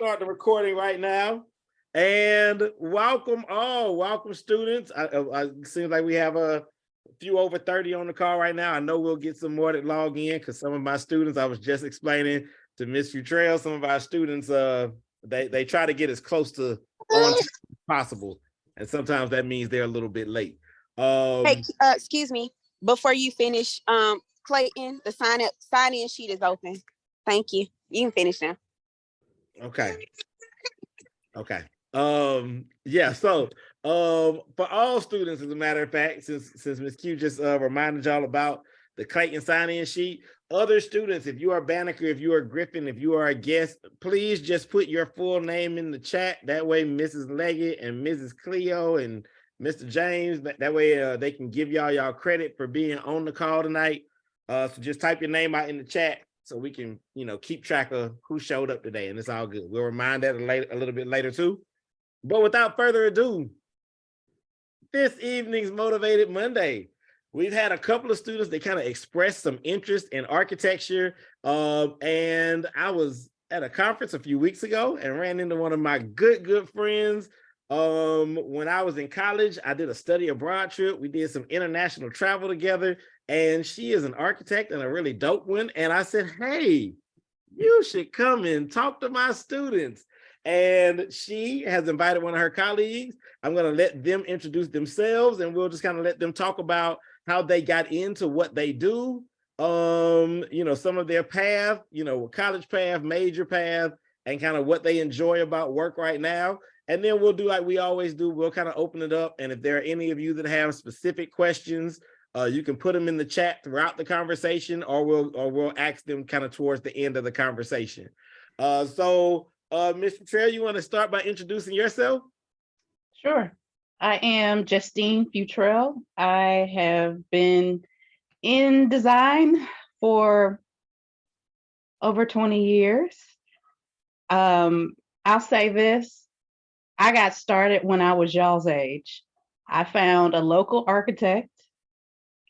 start the recording right now. And welcome all, welcome students. It seems like we have a few over 30 on the call right now. I know we'll get some more that log in because some of my students, I was just explaining to Ms. Futrell, some of our students, they try to get as close to on time as possible. And sometimes that means they're a little bit late. Hey, excuse me, before you finish, Clayton, the sign-in sheet is open. Thank you. You can finish now. Okay. Yeah, so for all students, as a matter of fact, since Ms. Q just reminded y'all about the Clayton sign-in sheet, other students, if you are Banneker, if you are Griffin, if you are a guest, please just put your full name in the chat. That way Mrs. Leggett and Mrs. Cleo and Mr. James, that way they can give y'all credit for being on the call tonight. So just type your name out in the chat so we can, keep track of who showed up today, and it's all good. We'll remind that a little bit later too. But without further ado, this evening's Motivated Monday, we've had a couple of students that kind of expressed some interest in architecture. And I was at a conference a few weeks ago and ran into one of my good friends. When I was in college, I did a study abroad trip. We did some international travel together, and she is an architect and a really dope one. And I said, hey, you should come and talk to my students. And she has invited one of her colleagues. I'm going to let them introduce themselves, and we'll just kind of let them talk about how they got into what they do, some of their path, college path, major path, and kind of what they enjoy about work right now. And then we'll do like we always do. We'll kind of open it up. And if there are any of you that have specific questions, you can put them in the chat throughout the conversation, or we'll ask them kind of towards the end of the conversation. Ms. Futrell, you want to start by introducing yourself? Sure. I am Jestein Futrell. I have been in design for over 20 years. I'll say this. I got started when I was y'all's age. I found a local architect.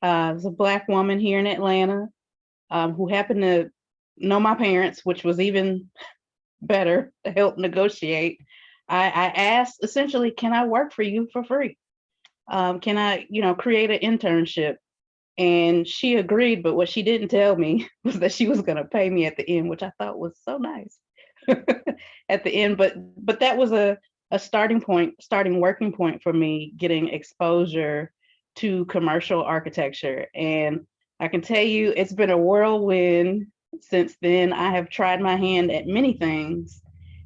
It was a Black woman here in Atlanta who happened to know my parents, which was even better to help negotiate. I asked essentially, can I work for you for free? Can I, create an internship? And she agreed, but what she didn't tell me was that she was going to pay me at the end, which I thought was so nice at the end. But that was a starting working point for me, getting exposure to commercial architecture. And I can tell you, it's been a whirlwind since then. I have tried my hand at many things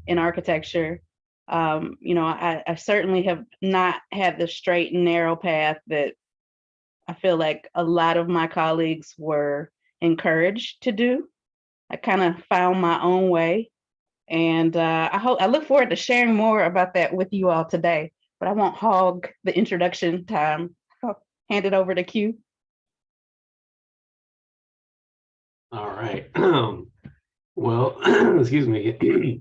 in architecture. I certainly have not had the straight and narrow path that I feel like a lot of my colleagues were encouraged to do. I kind of found my own way, and I look forward to sharing more about that with you all today, but I won't hog the introduction time. I'll hand it over to Q. All right. Well, excuse me.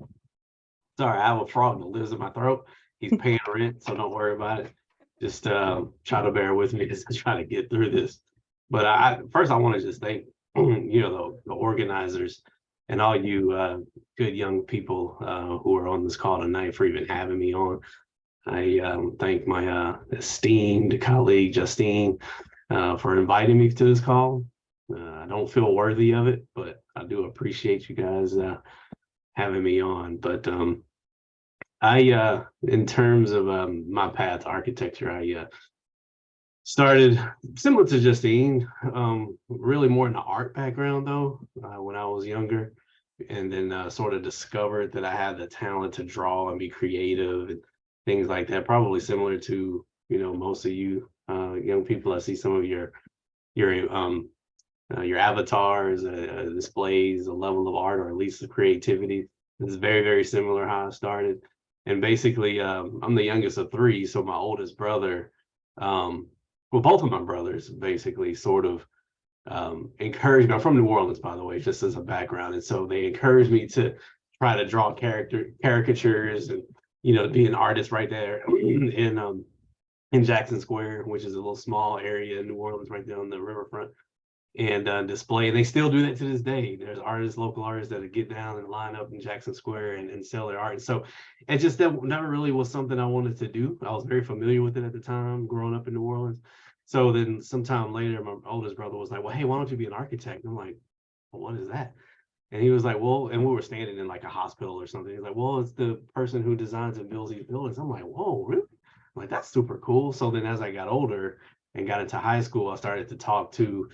Sorry, I have a frog that lives in my throat. He's paying rent, so don't worry about it. Just try to bear with me as I try to get through this. But first, I want to just thank the organizers and all you good young people who are on this call tonight for even having me on. I thank my esteemed colleague Jestein for inviting me to this call. I don't feel worthy of it, but I do appreciate you guys having me on. But in terms of my path to architecture, I started similar to Jestein, really more in the art background though, when I was younger, and then sort of discovered that I had the talent to draw and be creative and things like that. Probably similar to most of you young people. I see some of your avatars displays a level of art, or at least the creativity. It's very, very similar how I started. And basically, I'm the youngest of three, so my oldest brother, both of my brothers basically sort of encouraged me. I'm from New Orleans, by the way, just as a background. And so they encouraged me to try to draw caricatures and, be an artist right there in Jackson Square, which is a little small area in New Orleans right there on the riverfront. and display. And they still do that to this day. There's artists, local artists that get down and line up in Jackson Square and sell their art. And so it just never really was something I wanted to do. I was very familiar with it at the time, growing up in New Orleans. So then sometime later, my oldest brother was like, well, hey, why don't you be an architect? And I'm like, well, what is that? And he was like, well, and we were standing in like a hospital or something. He's like, well, it's the person who designs and builds these buildings. I'm like, whoa, really? I'm like, that's super cool. So then as I got older and got into high school, I started to talk to,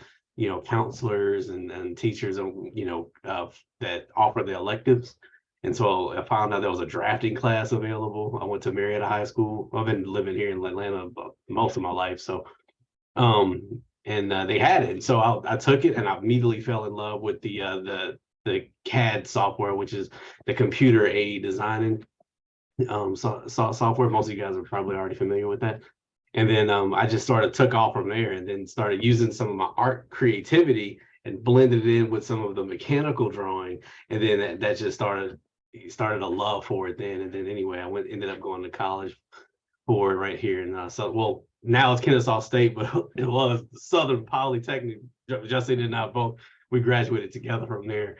counselors and teachers, that offer the electives. And so I found out there was a drafting class available. I went to Marietta High School. I've been living here in Atlanta most of my life. So, they had it. So I took it and I immediately fell in love with the CAD software, which is the computer aid designing software. Most of you guys are probably already familiar with that. And then I just sort of took off from there and then started using some of my art creativity and blended it in with some of the mechanical drawing. And then that just started a love for it then. And then anyway, I ended up going to college for it right here. And now it's Kennesaw State, but it was Southern Polytechnic. Jestein and I both, we graduated together from there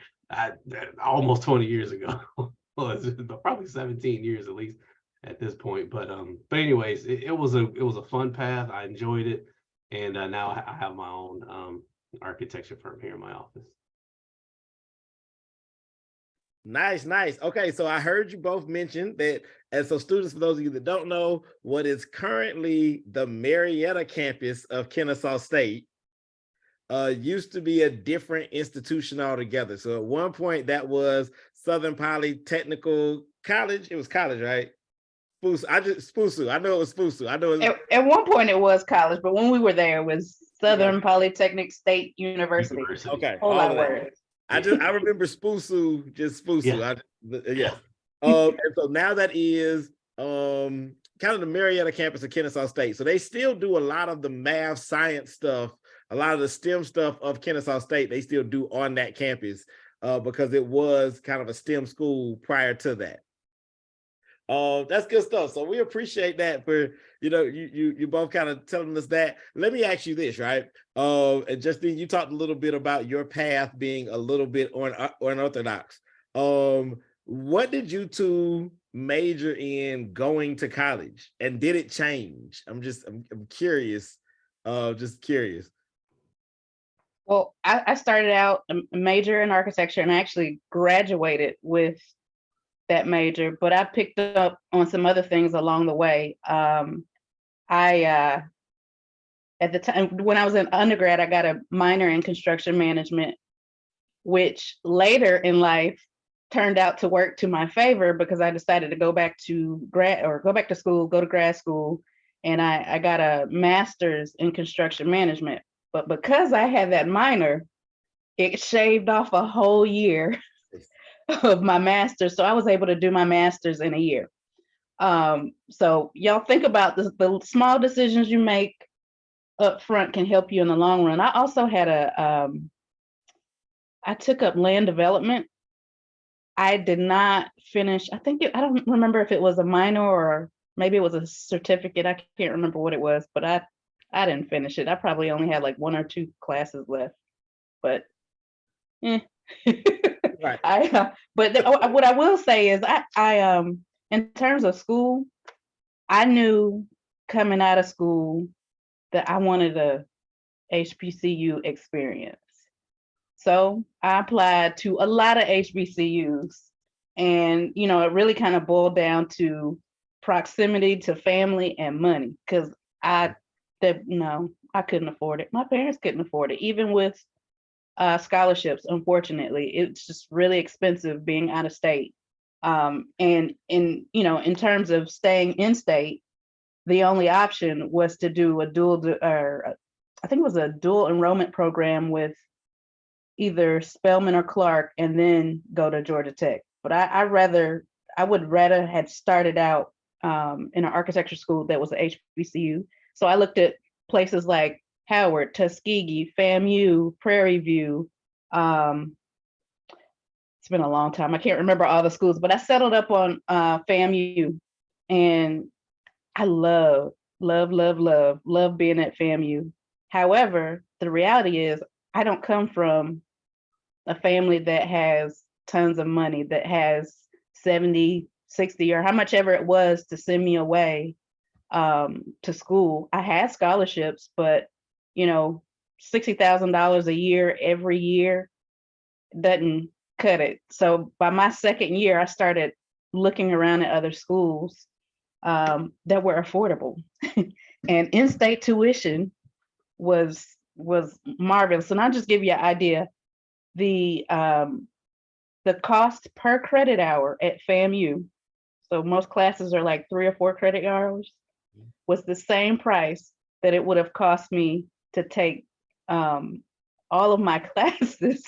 almost 20 years ago. Well, it's probably 17 years at least at this point. But anyways, it was a fun path. I enjoyed it, and now I have my own architecture firm here in my office. Nice. Okay, so I heard you both mention that, and so students, for those of you that don't know, what is currently the Marietta campus of Kennesaw State used to be a different institution altogether. So at one point that was Southern Polytechnical College. It was college, right? SPUSU. I know it was SPUSU. I know at one point it was college, but when we were there, it was Southern Polytechnic State University. Okay, Whole lot of words. I remember SPUSU, just SPUSU. Yeah. And so now that is kind of the Marietta campus of Kennesaw State. So they still do a lot of the math, science stuff, a lot of the STEM stuff of Kennesaw State. They still do on that campus because it was kind of a STEM school prior to that. That's good stuff. So we appreciate that for, you both kind of telling us that. Let me ask you this, right? And Jestein, you talked a little bit about your path being a little bit unorthodox. What did you two major in going to college, and did it change? I'm curious. Just curious. Well, I started out a major in architecture, and I actually graduated with that major, but I picked up on some other things along the way. At the time when I was in undergrad, I got a minor in construction management, which later in life turned out to work to my favor because I decided to go back to grad school, and I got a master's in construction management. But because I had that minor, it shaved off a whole year of my master's. So I was able to do my master's in a year. So y'all think about the small decisions you make up front can help you in the long run. I also had I took up land development. I did not finish. I don't remember if it was a minor or maybe it was a certificate. I can't remember what it was, but I didn't finish it. I probably only had like 1 or 2 classes left, but Right. What I will say is I in terms of school, I knew coming out of school that I wanted a HBCU experience. So I applied to a lot of HBCUs, and it really kind of boiled down to proximity to family and money, because I couldn't afford it. My parents couldn't afford it, even with scholarships. Unfortunately, it's just really expensive being out of state. And in terms of staying in state, the only option was to do a dual enrollment program with either Spelman or Clark, and then go to Georgia Tech. But I would rather have started out in an architecture school that was an HBCU. So I looked at places like Howard, Tuskegee, FAMU, Prairie View. It's been a long time. I can't remember all the schools, but I settled up on FAMU, and I love being at FAMU. However, the reality is I don't come from a family that has tons of money, that has 70, 60, or how much ever it was to send me away to school. I had scholarships, but you know, $60,000 a year every year doesn't cut it. So by my second year, I started looking around at other schools that were affordable, and in-state tuition was marvelous. And I'll just give you an idea. The cost per credit hour at FAMU, so most classes are like 3 or 4 credit hours, was the same price that it would have cost me to take all of my classes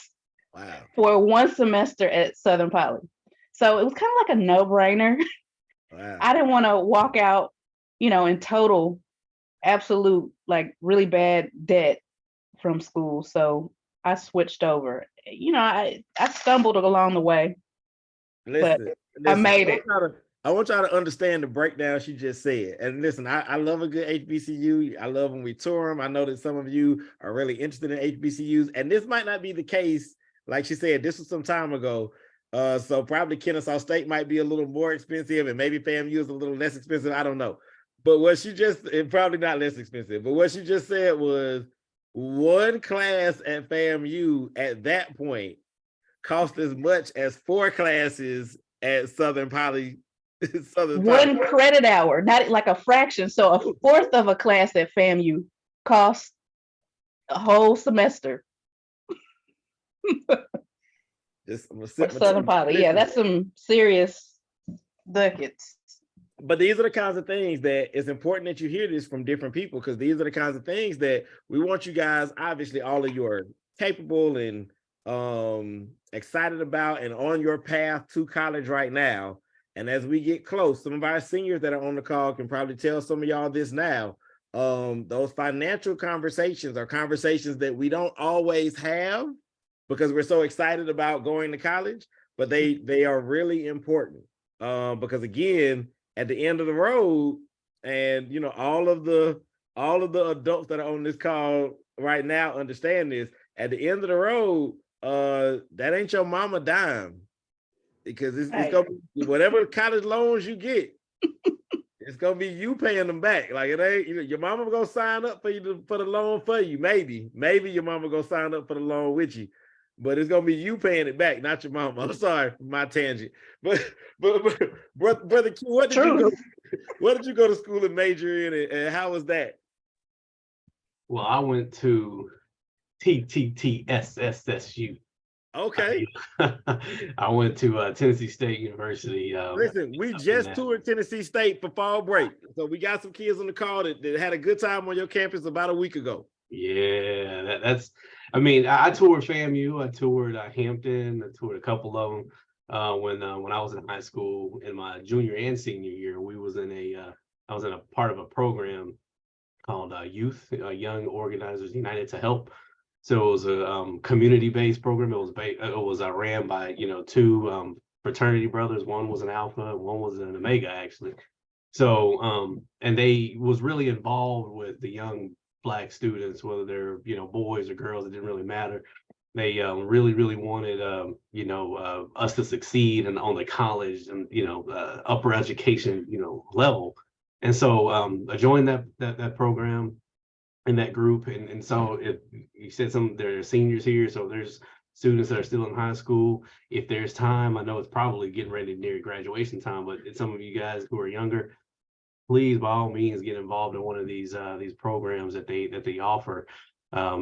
Wow. for 1 semester at Southern Poly. So it was kind of like a no-brainer. Wow. I didn't want to walk out, you know, in total, absolute, like really bad debt from school. So I switched over. You know, I stumbled along the way, Listen, I made it. I want y'all to understand the breakdown she just said. And listen, I love a good HBCU. I love when we tour them. I know that some of you are really interested in HBCUs, and this might not be the case. Like she said, this was some time ago. So probably Kennesaw State might be a little more expensive, and maybe FAMU is a little less expensive. I don't know. But what she just, and probably not less expensive, but what she just said was one class at FAMU at that point cost as much as 4 classes at Southern Poly. One credit hour, not like a fraction. So a fourth of a class at FAMU costs a whole semester. Just Southern Poly. Yeah, that's some serious ducats. But these are the kinds of things that it's important that you hear this from different people, because these are the kinds of things that we want you guys, obviously all of you are capable and excited about and on your path to college right now. And as we get close, some of our seniors that are on the call can probably tell some of y'all this now. Those financial conversations are conversations that we don't always have because we're so excited about going to college, but they are really important. Because again, at the end of the road, and you know, all of the adults that are on this call right now understand this. At the end of the road, that ain't your mama dime, because it's gonna be whatever college loans you get, it's gonna be you paying them back. Like it ain't, you know, your mama gonna sign up for you for the loan for you. Maybe your mama gonna sign up for the loan with you, but it's gonna be you paying it back, not your mama. I'm sorry for my tangent, but brother Q, what did you go to school and major in, and how was that? Well, I went to TTTSSSU. Okay. I went to Tennessee State University. Listen, we just toured Tennessee State for fall break. So we got some kids on the call that had a good time on your campus about a week ago. Yeah, I mean, I toured FAMU, I toured Hampton, I toured a couple of them when I was in high school. In my junior and senior year, I was in a part of a program called Youth Young Organizers United to Help. So it was a community-based program. It was ran by 2 fraternity brothers. One was an Alpha, and one was an Omega, actually. So and they was really involved with the young Black students, whether they're boys or girls. It didn't really matter. They really wanted us to succeed and on the college and upper education level. And so I joined that program in that group, and so you said there are seniors here, so there's students that are still in high school. If there's time, I know it's probably getting ready near graduation time, but some of you guys who are younger, please by all means get involved in one of these programs that they offer,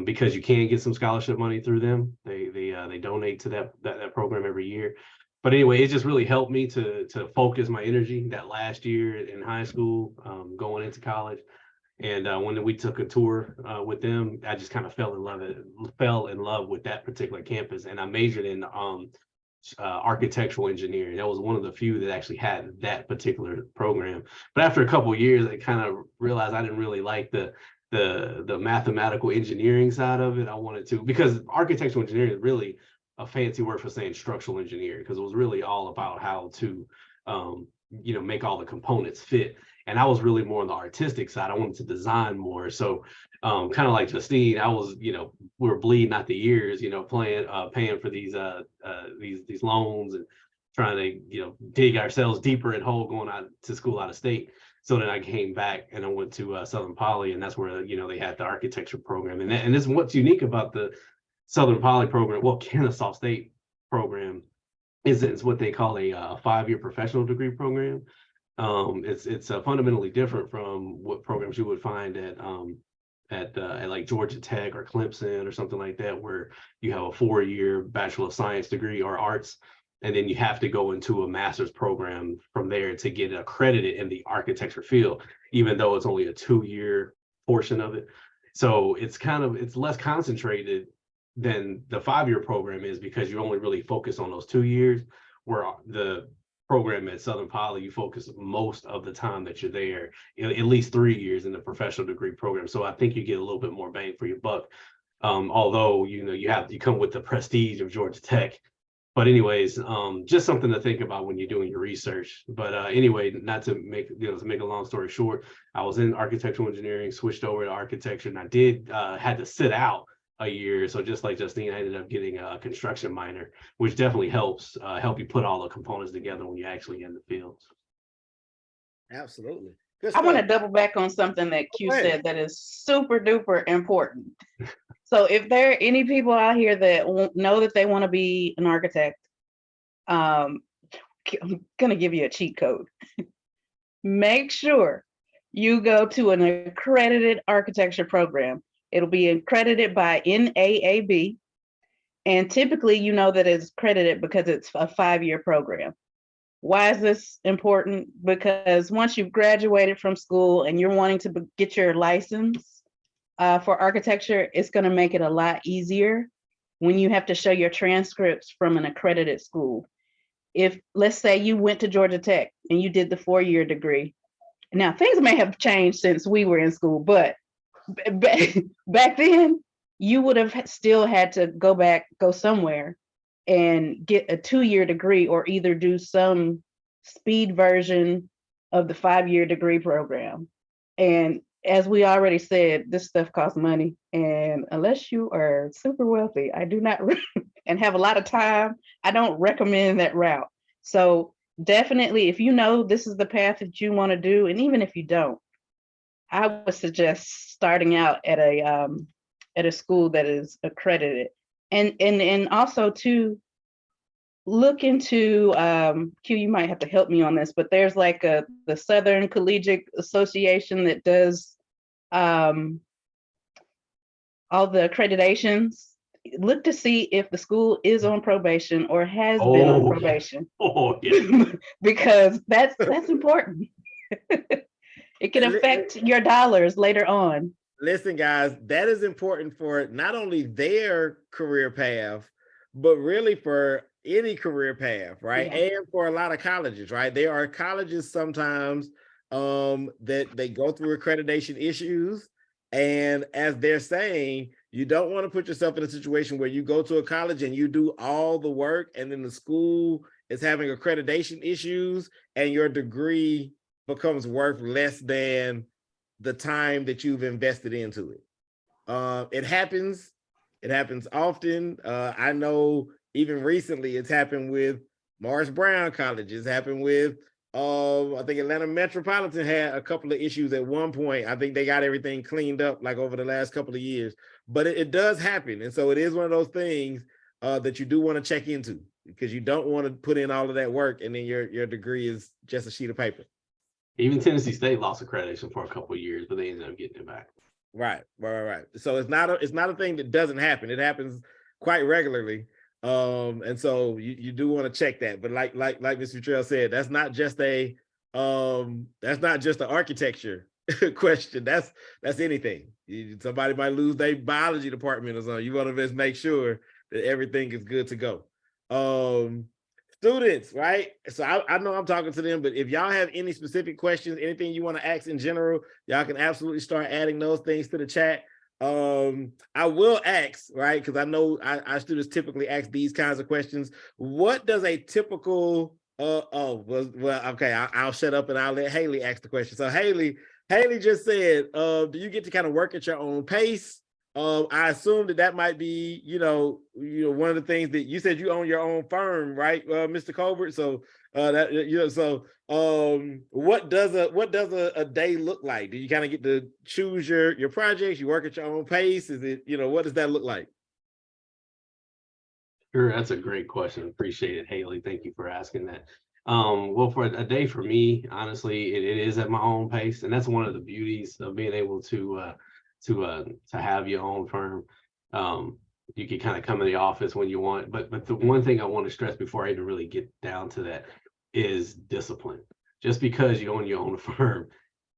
because you can get some scholarship money through them. They donate to that program every year. But anyway, it just really helped me to focus my energy that last year in high school, going into college. And when we took a tour with them, I just kind of fell in love with that particular campus. And I majored in architectural engineering. That was one of the few that actually had that particular program. But after a couple of years, I kind of realized I didn't really like the mathematical engineering side of it. I wanted to, because architectural engineering is really a fancy word for saying structural engineering, because it was really all about how to make all the components fit. And I was really more on the artistic side. I wanted to design more. So kind of like Jestein, I was, we were bleeding out the ears, paying for these loans and trying to, dig ourselves deeper in hole going out to school out of state. So then I came back and I went to Southern Poly, and that's where, they had the architecture program. And this is what's unique about the Southern Poly program, well, Kennesaw State program, is it's what they call a 5-year professional degree program. It's fundamentally different from what programs you would find at like Georgia Tech or Clemson or something like that, where you have a 4-year Bachelor of Science degree or arts, and then you have to go into a master's program from there to get accredited in the architecture field, even though it's only a 2-year portion of it. So it's less concentrated than the 5-year program is, because you only really focus on those 2 years, where the program at Southern Poly, you focus most of the time that you're there, at least 3 years in the professional degree program. So I think you get a little bit more bang for your buck. Although, you come with the prestige of Georgia Tech. But anyways, just something to think about when you're doing your research. But anyway, not to make a long story short, I was in architectural engineering, switched over to architecture, and I had to sit out a year. So just like Jestein, I ended up getting a construction minor, which definitely helps help you put all the components together when you're actually in the field. Absolutely. Good I want to stuff. double back on something that Q Go ahead. said that is super duper important. So if there are any people out here that know that they want to be an architect, I'm gonna give you a cheat code. Make sure you go to an accredited architecture program. It'll be accredited by NAAB, and typically that it's accredited because it's a 5-year program. Why is this important? Because once you've graduated from school and you're wanting to get your license for architecture, it's going to make it a lot easier when you have to show your transcripts from an accredited school. If, let's say, you went to Georgia Tech and you did the 4-year degree. Now, things may have changed since we were in school, but back then, you would have still had to go somewhere and get a 2-year degree, or either do some speed version of the 5-year degree program. And as we already said, this stuff costs money. And unless you are super wealthy, I do not, and have a lot of time, I don't recommend that route. So definitely, if this is the path that you want to do, and even if you don't, I would suggest starting out at a school that is accredited, and also to look into Q. You might have to help me on this, but there's like the Southern Collegiate Association that does all the accreditations. Look to see if the school is on probation or has been on probation. Oh yeah, because that's important. It can affect your dollars later on. Listen, guys, that is important for not only their career path, but really for any career path, right? Yeah. And for a lot of colleges, right? There are colleges sometimes that they go through accreditation issues. And as they're saying, you don't want to put yourself in a situation where you go to a college and you do all the work, and then the school is having accreditation issues and your degree becomes worth less than the time that you've invested into it. It happens often. I know even recently it's happened with Morris Brown College. It's happened with, I think Atlanta Metropolitan had a couple of issues at one point. I think they got everything cleaned up like over the last couple of years, but it does happen. And so it is one of those things that you do want to check into, because you don't want to put in all of that work and then your degree is just a sheet of paper. Even Tennessee State lost accreditation for a couple of years, but they ended up getting it back. Right. So it's not a thing that doesn't happen. It happens quite regularly. And so you do want to check that. But like Mr. Futrell said, that's not just an architecture question. That's anything. Somebody might lose their biology department or something. You want to just make sure that everything is good to go. Students, right? So I know I'm talking to them, but if y'all have any specific questions, anything you want to ask in general, y'all can absolutely start adding those things to the chat. I will ask, right? Because I know our students typically ask these kinds of questions. What does a typical Well, okay. I'll shut up and I'll let Haley ask the question. So Haley just said, do you get to kind of work at your own pace? I assume that might be, one of the things that you said you own your own firm, right, Mr. Colbert? So what does a day look like? Do you kind of get to choose your projects? You work at your own pace? Is it, what does that look like? Sure, that's a great question. Appreciate it, Haley. Thank you for asking that. Well, for a day for me, honestly, it is at my own pace, and that's one of the beauties of being able to have your own firm. You can kind of come in the office when you want, but the one thing I want to stress before I even really get down to that is discipline. Just because you own your own firm,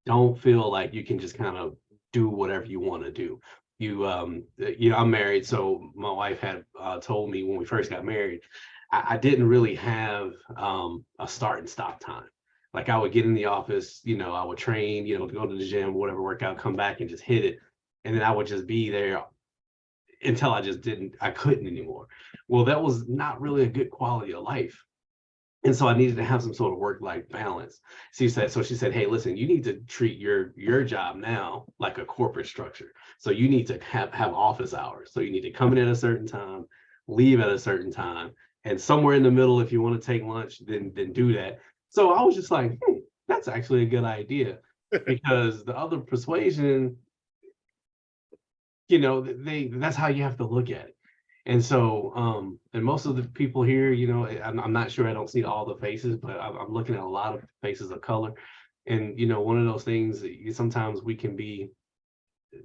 don't feel like you can just kind of do whatever you want to do. I'm married, so my wife had told me when we first got married, I didn't really have a start and stop time. Like I would get in the office, I would train, to go to the gym, whatever workout, come back and just hit it. And then I would just be there until I couldn't anymore. Well, that was not really a good quality of life. And so I needed to have some sort of work-life balance. She said, hey, listen, you need to treat your job now like a corporate structure. So you need to have office hours. So you need to come in at a certain time, leave at a certain time, and somewhere in the middle, if you want to take lunch, then do that. So I was just like, that's actually a good idea, because the other persuasion, that's how you have to look at it. And so, and most of the people here, I'm not sure, I don't see all the faces, but I'm looking at a lot of faces of color. And, one of those things, sometimes we can be,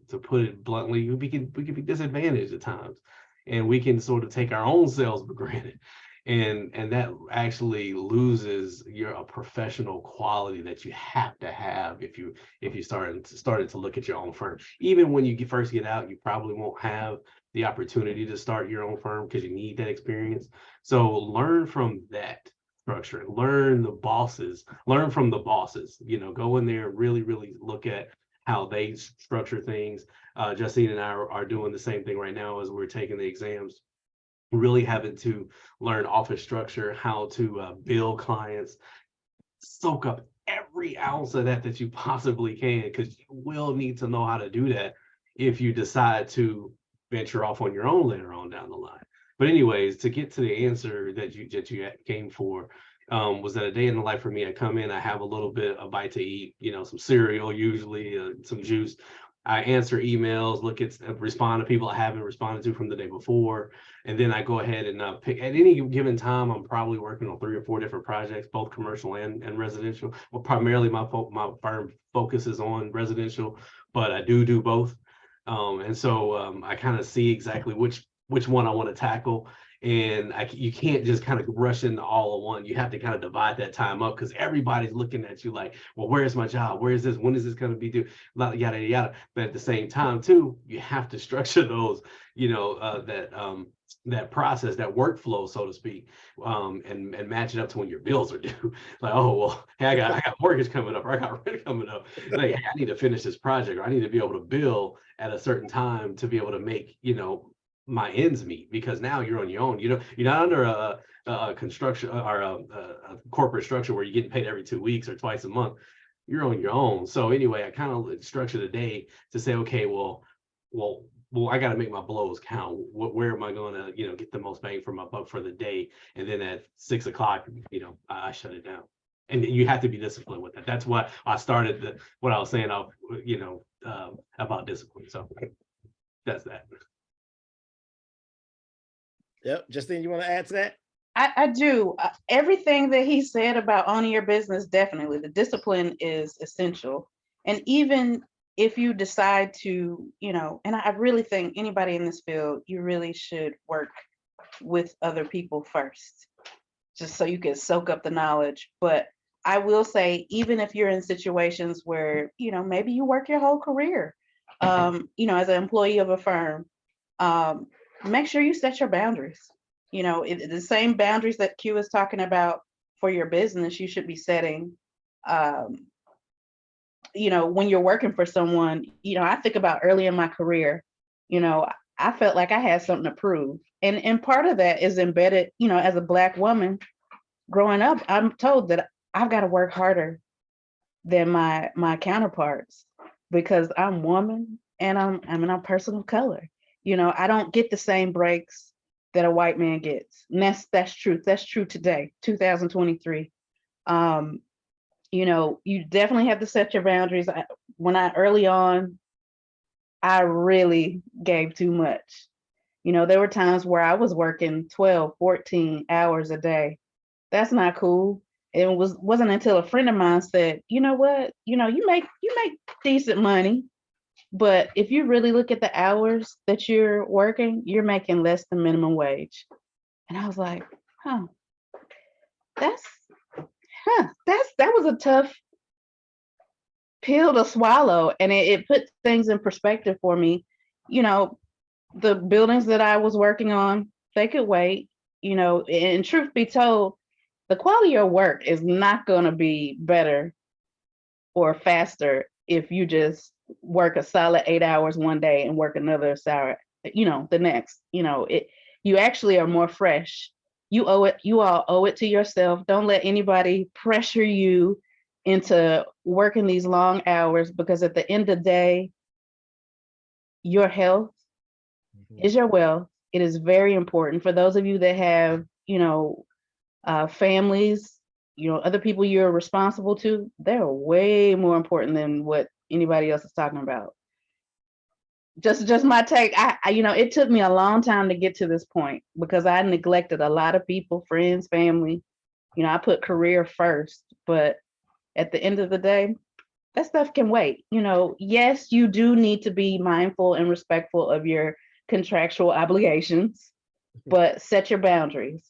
to put it bluntly, we can be disadvantaged at times, and we can sort of take our own selves for granted. And that actually loses a professional quality that you have to have if you started to look at your own firm. Even when you first get out, you probably won't have the opportunity to start your own firm because you need that experience. So learn from that structure, learn from the bosses, go in there, really, really look at how they structure things. Jestein and I are doing the same thing right now as we're taking the exams, really having to learn office structure, how to bill clients, soak up every ounce of that you possibly can, because you will need to know how to do that if you decide to venture off on your own later on down the line. But anyways, to get to the answer that you came for, was that a day in the life for me? I come in, I have a little bit of bite to eat, some cereal, usually some juice. I answer emails, respond to people I haven't responded to from the day before. And then I go ahead and pick. At any given time, I'm probably working on 3 or 4 different projects, both commercial and residential. Well, primarily my firm focuses on residential, but I do both. And so I kind of see exactly which one I want to tackle. And you can't just kind of rush into all of one. You have to kind of divide that time up, because everybody's looking at you like, well, where's my job? Where is this? When is this going to be due? Yada, yada. But at the same time, too, you have to structure those, that process, that workflow, so to speak, and match it up to when your bills are due. Like, oh, well, hey, I got mortgage coming up, or I got rent coming up. Like, hey, I need to finish this project, or I need to be able to bill at a certain time to be able to make, my ends meet, because now you're on your own. You're not under a construction or a corporate structure where you're getting paid every 2 weeks or twice a month. You're on your own. So anyway, I kind of structured a day to say, okay, well, I got to make my blows count. Where am I going to, get the most bang for my buck for the day? And then at 6 o'clock, I shut it down. And you have to be disciplined with that. That's why I started what I was saying, about discipline. So that's that. Yep. Justine, you want to add to that? I do. Everything that he said about owning your business, definitely. The discipline is essential. And even if you decide to, and I really think anybody in this field, you really should work with other people first, just so you can soak up the knowledge. But I will say, even if you're in situations where, maybe you work your whole career, as an employee of a firm, make sure you set your boundaries. The same boundaries that Q is talking about for your business, you should be setting, when you're working for someone. I think about early in my career, I felt like I had something to prove. And part of that is embedded, as a Black woman, growing up, I'm told that I've got to work harder than my counterparts because I'm woman and I'm a person of color. You know, I don't get the same breaks that a white man gets. And that's truth. That's true today, 2023. You know, you definitely have to set your boundaries. Early on, I really gave too much. You know, there were times where I was working 12, 14 hours a day. That's not cool. It wasn't until a friend of mine said, you know what, you know, you make decent money, but if you really look at the hours that you're working, you're making less than minimum wage. And I was like, huh, that's that was a tough pill to swallow. And it put things in perspective for me. You know, the buildings that I was working on, they could wait, you know, and truth be told, the quality of work is not going to be better or faster if you just work a solid 8 hours one day and work another hour, you know, the next. You know, you actually are more fresh. You all owe it to yourself. Don't let anybody pressure you into working these long hours, because at the end of the day, your health is your wealth. It is very important for those of you that have, you know, families, you know, other people you're responsible to. They're way more important than what anybody else is talking about. Just my take. I you know, it took me a long time to get to this point because I neglected a lot of people, friends, family. You know, I put career first, but at the end of the day, that stuff can wait. You know, yes, you do need to be mindful and respectful of your contractual obligations, but set your boundaries.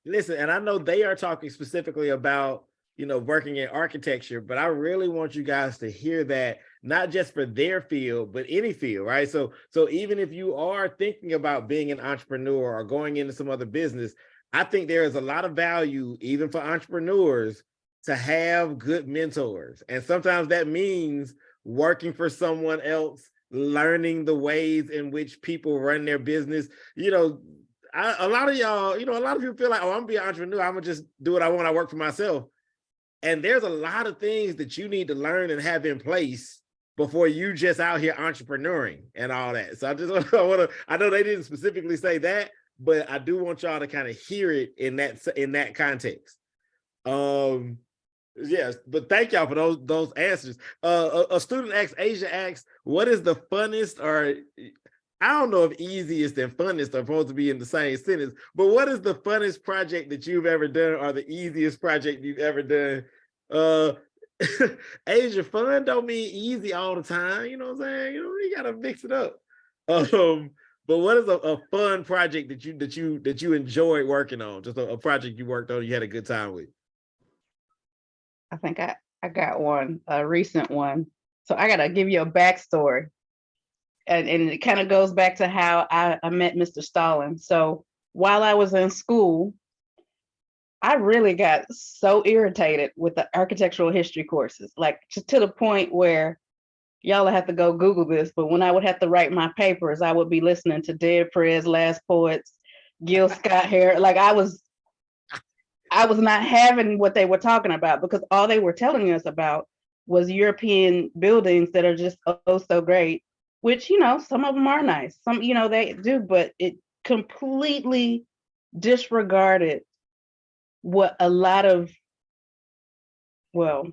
Listen, and I know they are talking specifically about, you know, working in architecture, but I really want you guys to hear that, not just for their field, but any field, right? So even if you are thinking about being an entrepreneur or going into some other business, I think there is a lot of value, even for entrepreneurs, to have good mentors. And sometimes that means working for someone else, learning the ways in which people run their business. You know, a lot of y'all, you know, a lot of people feel like, oh, I'm gonna be an entrepreneur, I'm gonna just do what I want, I work for myself. And there's a lot of things that you need to learn and have in place before you just out here entrepreneuring and all that. So I just I know they didn't specifically say that, but I do want y'all to kind of hear it in that context. Yes, but thank y'all for those answers. A student Asia asks, what is the funnest, or I don't know if easiest and funnest are supposed to be in the same sentence, but what is the funnest project that you've ever done, or the easiest project you've ever done? Asia, fun don't mean easy all the time. You know what I'm saying? You know, you gotta mix it up. But what is a fun project that you enjoyed working on? Just a project you worked on, you had a good time with. I think I got one, a recent one. So I gotta give you a backstory. And it kind of goes back to how I met Mr. Stalin. So while I was in school, I really got so irritated with the architectural history courses, like to the point where y'all have to go Google this, but when I would have to write my papers, I would be listening to Dead Prez, Last Poets, Gil Scott Heron. Like I was not having what they were talking about, because all they were telling us about was European buildings that are just oh so great, which, you know, some of them are nice. Some, you know, they do, but it completely disregarded what a lot of, well,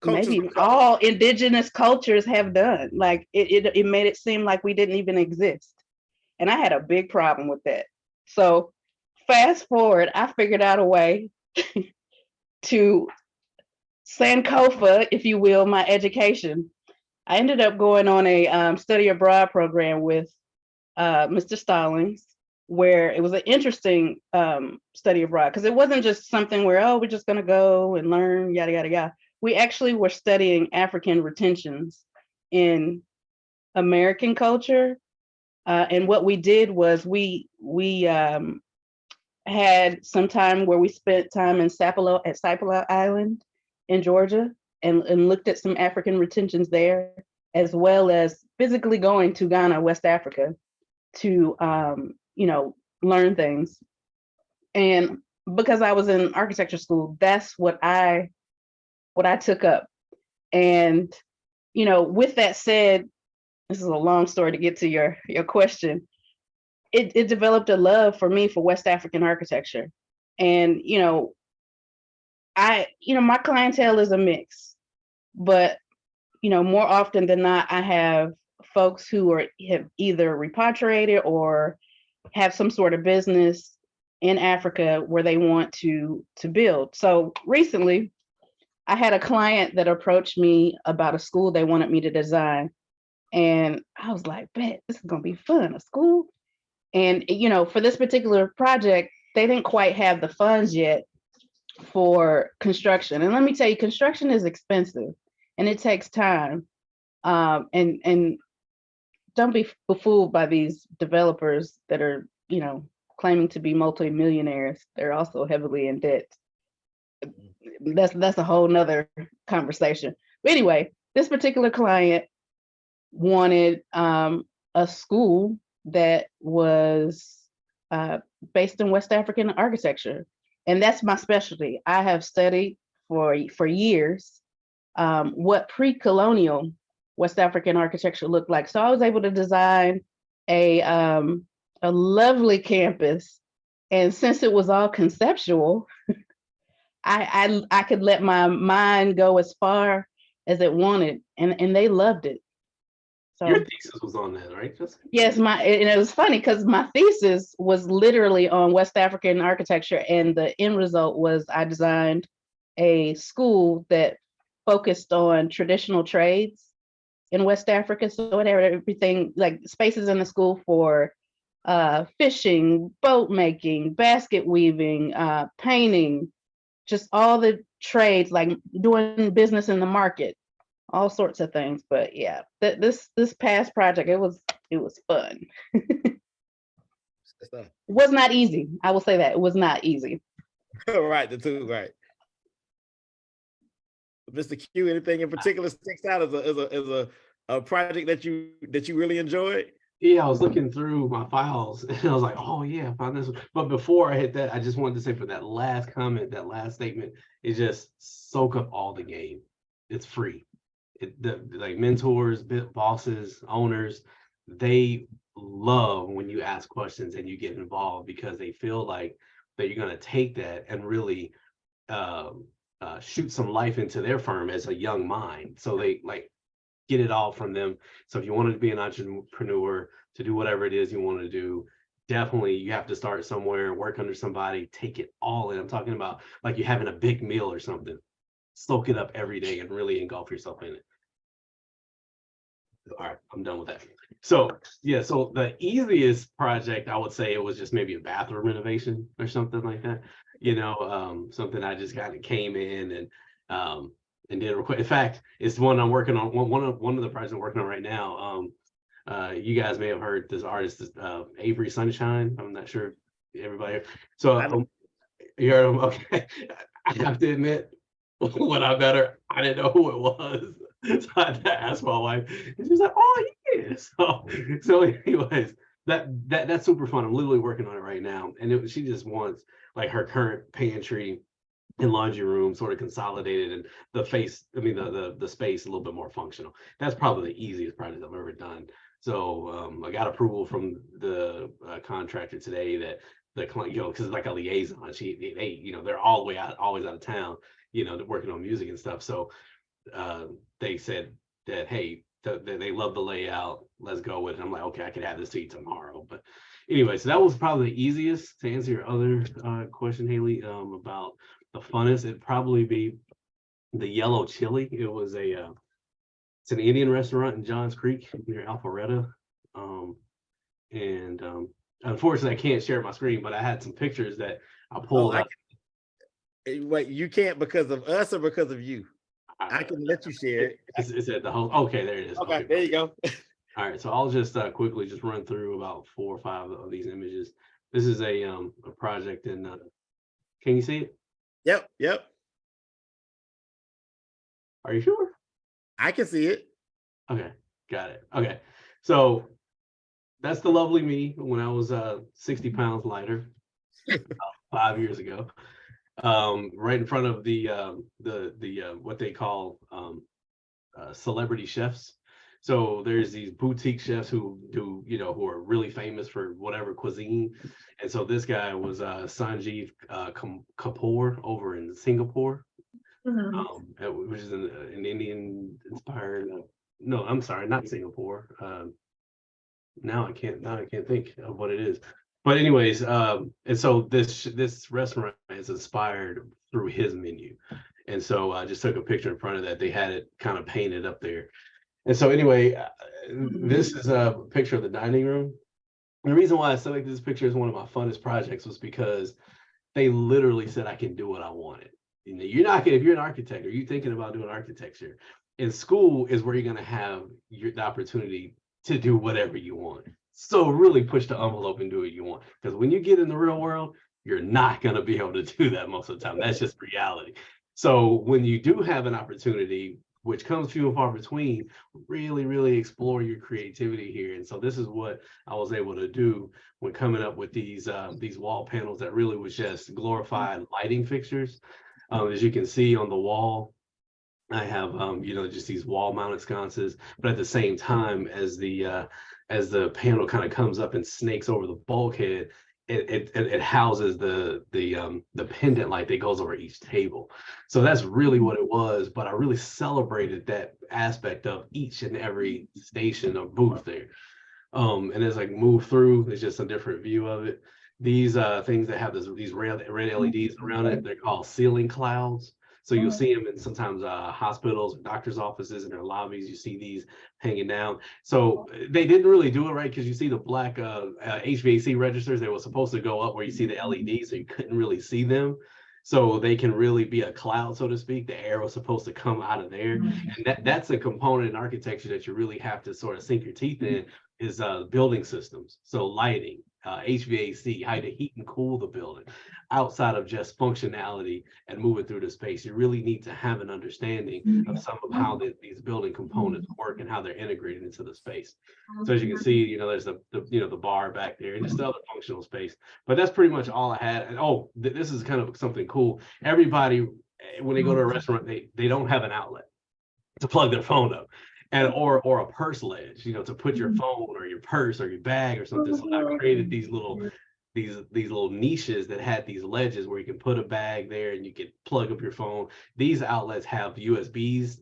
maybe all indigenous cultures have done. Like it made it seem like we didn't even exist. And I had a big problem with that. So fast forward, I figured out a way to Sankofa, if you will, my education. I ended up going on a study abroad program with Mr. Stallings, where it was an interesting study abroad, because it wasn't just something where, oh, we're just going to go and learn, yada, yada, yada. We actually were studying African retentions in American culture. And what we did was we had some time where we spent time in Sapelo Island in Georgia, and looked at some African retentions there, as well as physically going to Ghana, West Africa, to you know, learn things. And because I was in architecture school, that's what I took up. And, you know, with that said, this is a long story to get to your question. It developed a love for me for West African architecture. And, you know, my clientele is a mix, but, you know, more often than not, I have folks who have either repatriated or have some sort of business in Africa where they want to build. So recently, I had a client that approached me about a school they wanted me to design. And I was like, bet, this is gonna be fun, a school. And, you know, for this particular project, they didn't quite have the funds yet for construction. And let me tell you, construction is expensive and it takes time. And don't be fooled by these developers that are, you know, claiming to be multimillionaires. They're also heavily in debt. That's a whole nother conversation. But anyway, this particular client wanted a school that was based in West African architecture. And that's my specialty. I have studied for years what pre-colonial West African architecture looked like. So I was able to design a lovely campus. And since it was all conceptual, I could let my mind go as far as it wanted, and they loved it. So your thesis was on that, right? Yes, and it was funny because my thesis was literally on West African architecture, and the end result was I designed a school that focused on traditional trades in West Africa. So it had everything like spaces in the school for fishing, boat making, basket weaving, painting, just all the trades, like doing business in the market, all sorts of things. But yeah, this past project, it was fun. It was not easy. I will say that it was not easy. Right, the two, right. Mr. Q, anything in particular sticks out as a project that you really enjoyed? Yeah, I was looking through my files and I was like, oh yeah, I found this one. But before I hit that, I just wanted to say for that last comment, that last statement, is just soak up all the game. It's free. Like mentors, bosses, owners, they love when you ask questions and you get involved because they feel like that you're going to take that and really shoot some life into their firm as a young mind. So they like get it all from them. So if you wanted to be an entrepreneur, to do whatever it is you want to do, definitely you have to start somewhere, work under somebody, take it all in. I'm talking about like you're having a big meal or something. Soak it up every day and really engulf yourself in it. All right, I'm done with that. So yeah, so the easiest project, I would say it was just maybe a bathroom renovation or something like that. You know, something I just kind of came in and did real quick. In fact, it's one I'm working on. One of the projects I'm working on right now. You guys may have heard this artist, Avery Sunshine. I'm not sure if everybody. So you heard him? Okay. I have to admit, when I met her, I didn't know who it was. So I had to ask my wife, and she was like, "Oh yeah." So anyways, that's super fun. I'm literally working on it right now, and she just wants like her current pantry and laundry room sort of consolidated, and the space a little bit more functional. That's probably the easiest project I've ever done. So I got approval from the contractor today that the client, because it's like a liaison. They they're all the way out, always out of town, they're working on music and stuff. So they said that, hey, they love the layout. Let's go with it. I'm like, okay, I could have this to you tomorrow. But anyway, so that was probably the easiest. To answer your other question, Haley, about the funnest, it'd probably be the Yellow Chili. It's an Indian restaurant in Johns Creek near Alpharetta. Unfortunately, I can't share my screen, but I had some pictures that I pulled up. Wait, you can't because of us or because of you? I can let you share it. It's at the home. Okay, there it is. Okay, there you go. All right, so I'll just quickly just run through about 4 or 5 of these images. This is a project in. Can you see it? Yep. Are you sure? I can see it. Okay, got it. Okay, so that's the lovely me when I was 60 pounds lighter. 5 years ago, right in front of the what they call celebrity chefs. So there's these boutique chefs who do, who are really famous for whatever cuisine. And so this guy was Sanjeev Kapoor over in Singapore, which is an Indian inspired. No, I'm sorry, not Singapore. Now I can't think of what it is. But anyways, and so this restaurant is inspired through his menu. And so I just took a picture in front of that. They had it kind of painted up there. And so anyway, this is a picture of the dining room. And the reason why I selected this picture as one of my funnest projects was because they literally said I can do what I wanted. You're not gonna, if you're an architect or you're thinking about doing architecture, in school is where you're gonna have the opportunity to do whatever you want. So really push the envelope and do what you want. Because when you get in the real world, you're not gonna be able to do that most of the time. That's just reality. So when you do have an opportunity, which comes few and far between, really explore your creativity here. And so this is what I was able to do when coming up with these wall panels that really was just glorified lighting fixtures. As you can see on the wall, I have just these wall mounted sconces, but at the same time, as the panel kind of comes up and snakes over the bulkhead, it houses the pendant light that goes over each table. So that's really what it was. But I really celebrated that aspect of each and every station or booth there. And as I move through, it's just a different view of it. These things that have these red LEDs around it, they're called ceiling clouds. So you'll see them in sometimes hospitals, doctors' offices, in their lobbies. You see these hanging down. So they didn't really do it right, because you see the black HVAC registers. They were supposed to go up where you see the LEDs, so you couldn't really see them. So they can really be a cloud, so to speak. The air was supposed to come out of there. And that's a component in architecture that you really have to sort of sink your teeth in, is building systems. So lighting, HVAC, how to heat and cool the building, outside of just functionality and moving through the space. You really need to have an understanding of some of how these building components work and how they're integrated into the space. So as you can see, there's the bar back there and just the other functional space. But that's pretty much all I had. And this is kind of something cool. Everybody, when they go to a restaurant, they don't have an outlet to plug their phone up. And or a purse ledge, to put your phone or your purse or your bag or something. So I created these little niches that had these ledges where you can put a bag there and you can plug up your phone. These outlets have USBs,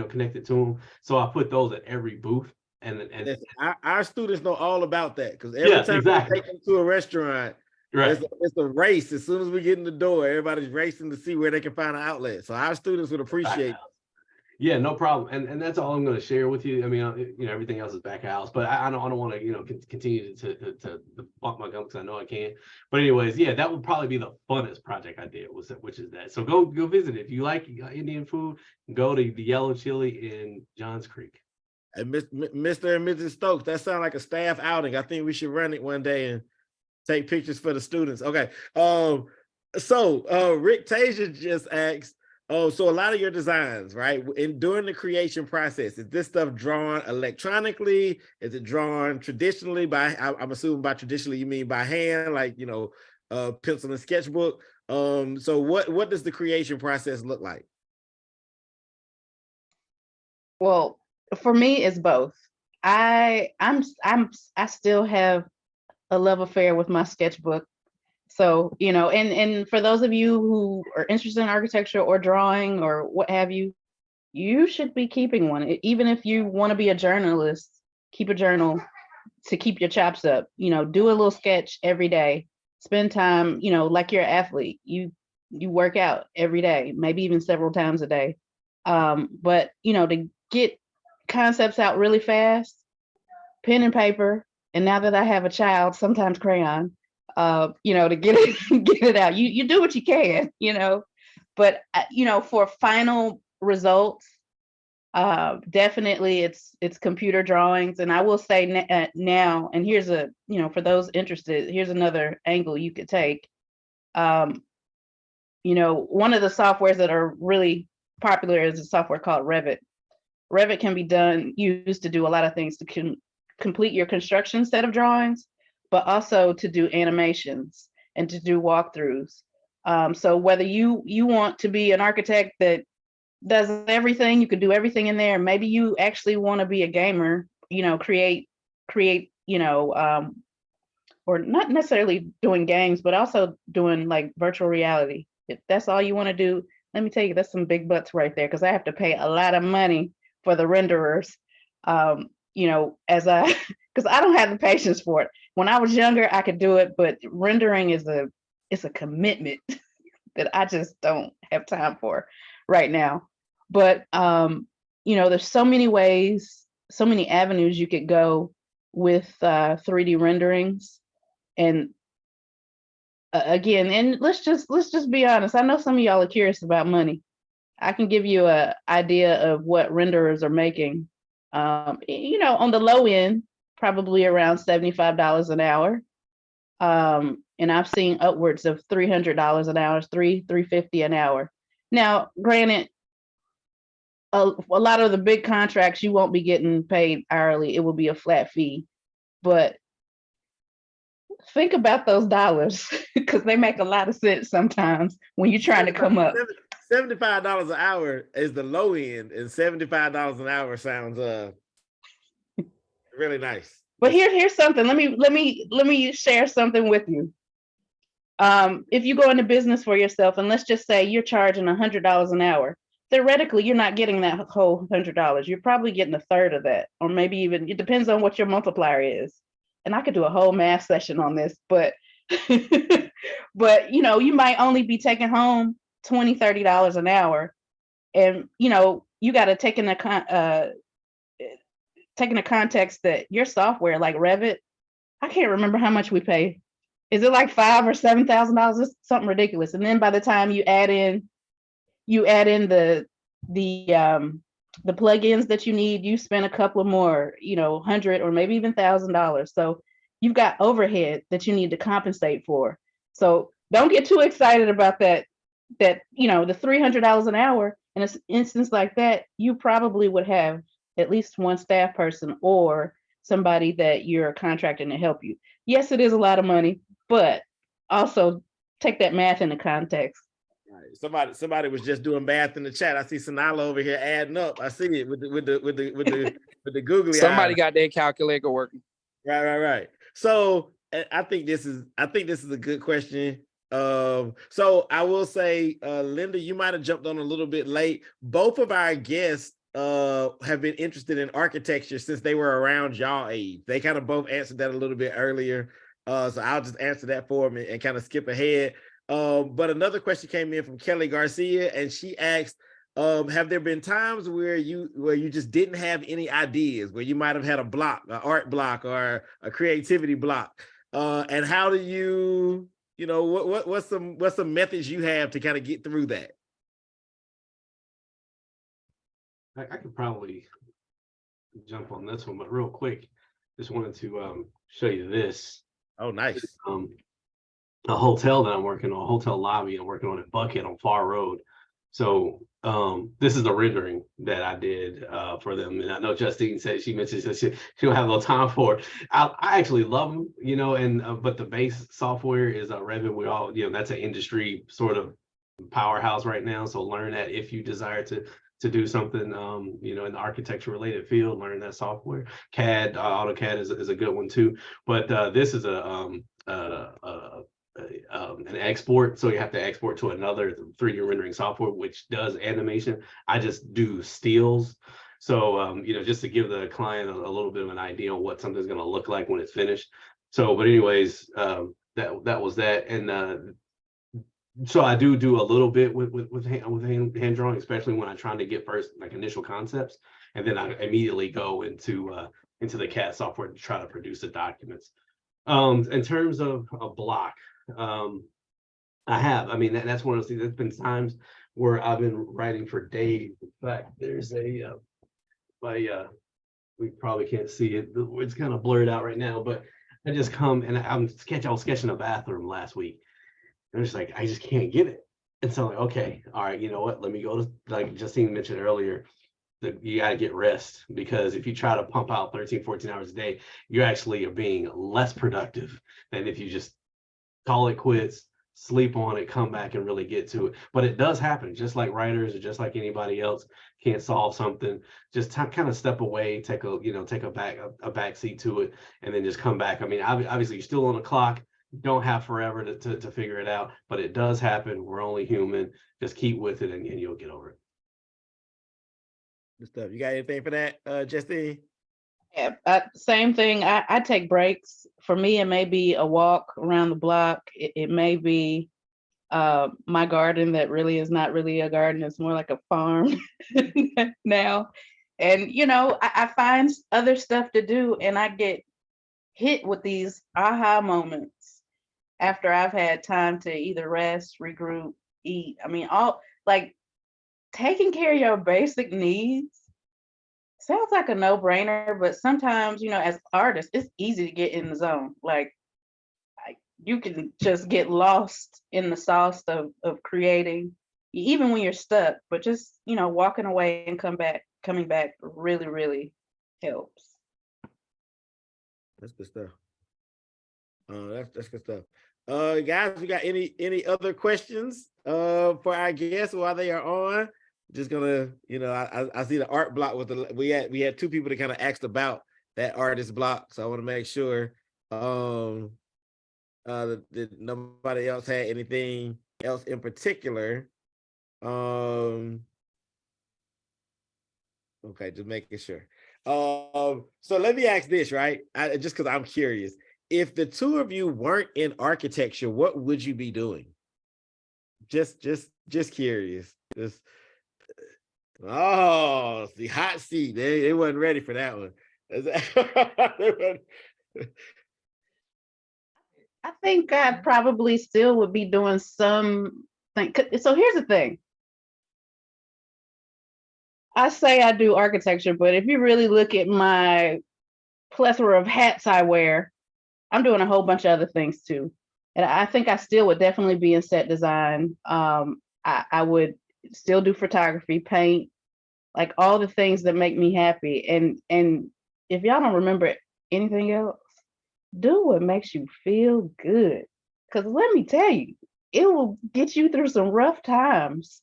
connected to them. So I put those at every booth. And our students know all about that, because every time we take them to a restaurant, right, it's a race. As soon as we get in the door, everybody's racing to see where they can find an outlet. So our students would appreciate. Yeah, no problem. And that's all I'm going to share with you. I mean, everything else is back house, but I don't want to, continue to bump my gum, because I know I can. But anyways, yeah, that would probably be the funnest project I did, which is that. So go visit it. If you like Indian food, go to the Yellow Chili in Johns Creek. And Mr. and Mrs. Stokes, that sounds like a staff outing. I think we should run it one day and take pictures for the students. Okay. So Rick Tasia just asked, so a lot of your designs, right? During the creation process, is this stuff drawn electronically? Is it drawn traditionally I'm assuming by traditionally you mean by hand, like, pencil and sketchbook. So what does the creation process look like? Well, for me, it's both. I still have a love affair with my sketchbook. So, and for those of you who are interested in architecture or drawing or what have you, you should be keeping one. Even if you want to be a journalist, keep a journal to keep your chops up. Do a little sketch every day. Spend time, like you're an athlete. You work out every day, maybe even several times a day. But, to get concepts out really fast, pen and paper. And now that I have a child, sometimes crayon. To get it out, you do what you can, but for final results, definitely it's computer drawings. And I will say now, and here's for those interested, here's another angle you could take. One of the softwares that are really popular is a software called Revit. Revit can be used to do a lot of things, to complete your construction set of drawings, but also to do animations. and to do walkthroughs. So whether you want to be an architect that does everything, you can do everything in there. Maybe you actually want to be a gamer, create, or not necessarily doing games, but also doing like virtual reality. If that's all you want to do, let me tell you, that's some big butts right there, because I have to pay a lot of money for the renderers. Because I don't have the patience for it. When I was younger, I could do it, but rendering is a commitment that I just don't have time for right now. But there's so many ways, so many avenues you could go with 3D renderings. And again, and let's just be honest. I know some of y'all are curious about money. I can give you an idea of what renderers are making. On the low end, probably around $75 an hour. And I've seen upwards of $300 an hour, $350 an hour. Now, granted, a lot of the big contracts, you won't be getting paid hourly. It will be a flat fee. But think about those dollars, because they make a lot of sense sometimes when you're trying to come up. $75 an hour is the low end, and $75 an hour sounds really nice. But here's something. Let me share something with you. If you go into business for yourself, and let's just say you're charging $100 an hour, theoretically, you're not getting that whole $100. You're probably getting a third of that, or maybe even, it depends on what your multiplier is. And I could do a whole math session on this, but but you might only be taking home $20, $30 an hour. And you got to take in the context that your software, like Revit, I can't remember how much we pay. Is it like $5,000 or $7,000? It's something ridiculous. And then by the time you add in the plugins that you need, you spend a couple of more, $100 or maybe even $1,000. So you've got overhead that you need to compensate for. So don't get too excited about that. The $300 an hour in an instance like that, you probably would have at least one staff person or somebody that you're contracting to help you. Yes, it is a lot of money, but also take that math into context. Right. Somebody was just doing math in the chat. I see Sanala over here adding up. I see it with the googly Somebody eyes. got their calculator working. Right. So I think this is a good question. So I will say, Linda, you might have jumped on a little bit late. Both of our guests have been interested in architecture since they were around y'all age. They kind of both answered that a little bit earlier. So I'll just answer that for them and kind of skip ahead. But another question came in from Kelly Garcia, and she asked, have there been times where you just didn't have any ideas, where you might have had a block, an art block or a creativity block? And how do you, what's some methods you have to kind of get through that? I could probably jump on this one, but real quick, just wanted to show you this. Oh, nice. A hotel that I'm working on, a hotel lobby I'm working on in Buckhead on Far Road. So this is the rendering that I did for them. And I know Justine said, she mentioned that she don't have no time for it. I actually love them, but the base software is Revit. We all, that's an industry sort of powerhouse right now. So learn that if you desire to do something, in the architecture related field, learn that software. CAD, AutoCAD is a good one too. But this is an export, so you have to export to another 3D rendering software which does animation. I just do stills, so just to give the client a little bit of an idea on what something's going to look like when it's finished. So, but anyways, that was that. And so I do a little bit with hand drawing, especially when I'm trying to get first like initial concepts, and then I immediately go into the CAD software to try to produce the documents. In terms of a block, that's one of those things. There's been times where I've been writing for days. In fact, there's we probably can't see it. It's kind of blurred out right now, but I just come and I was sketching a bathroom last week. And I'm just like, I just can't get it. And so I'm like, okay, all right, you know what? Let me go to, like Justine mentioned earlier, that you got to get rest, because if you try to pump out 13, 14 hours a day, you actually are being less productive than if you just call it quits, sleep on it, come back and really get to it. But it does happen, just like writers or just like anybody else can't solve something. Just kind of step away, take a back seat to it, and then just come back. I mean, obviously you're still on the clock. You don't have forever to figure it out, but it does happen. We're only human. Just keep with it, and you'll get over it. Good stuff. You got anything for that, Jestein? Yeah, same thing. I take breaks. For me, it may be a walk around the block. It may be my garden that really is not really a garden. It's more like a farm now. And, I find other stuff to do, and I get hit with these aha moments after I've had time to either rest, regroup, eat. I mean, all like taking care of your basic needs sounds like a no-brainer, but sometimes, as artists, it's easy to get in the zone. Like you can just get lost in the sauce of creating, even when you're stuck. But just, walking away and coming back really, really helps. That's good stuff. That's good stuff. Guys, we got any other questions for our guests while they are on? Just gonna, I see the art block with we had two people that kind of asked about that artist block, so I want to make sure that nobody else had anything else in particular. Okay, just making sure. So let me ask this, right? Just because I'm curious. If the two of you weren't in architecture, what would you be doing? Just curious. Oh, the hot seat. They wasn't ready for that one. I think I probably still would be doing something. So here's the thing. I say I do architecture, but if you really look at my plethora of hats I wear, I'm doing a whole bunch of other things too. And I think I still would definitely be in set design. I would still do photography, paint, like all the things that make me happy. And if y'all don't remember anything else, do what makes you feel good. Because let me tell you, it will get you through some rough times.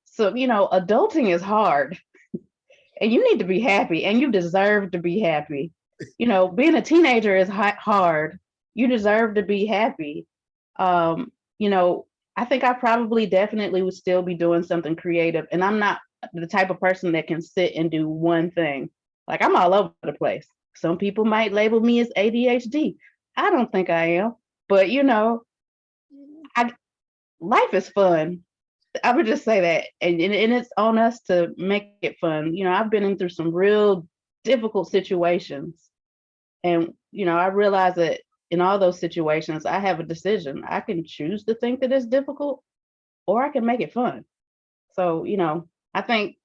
So, adulting is hard and you need to be happy and you deserve to be happy. Being a teenager is hard. You deserve to be happy. I think I probably definitely would still be doing something creative. And I'm not the type of person that can sit and do one thing. Like I'm all over the place. Some people might label me as ADHD. I don't think I am, but life is fun. I would just say that, and it's on us to make it fun. I've been through some real difficult situations, and I realize that in all those situations, I have a decision. I can choose to think that it's difficult, or I can make it fun. So, I think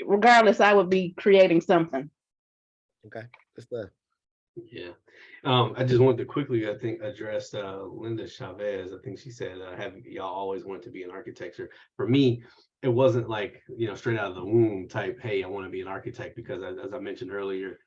regardless, I would be creating something. Okay, good stuff. Yeah. I just wanted to quickly, I think, address Linda Chavez. I think she said, have y'all always wanted to be in architecture? For me, it wasn't like, straight out of the womb type, hey, I want to be an architect, because as I mentioned earlier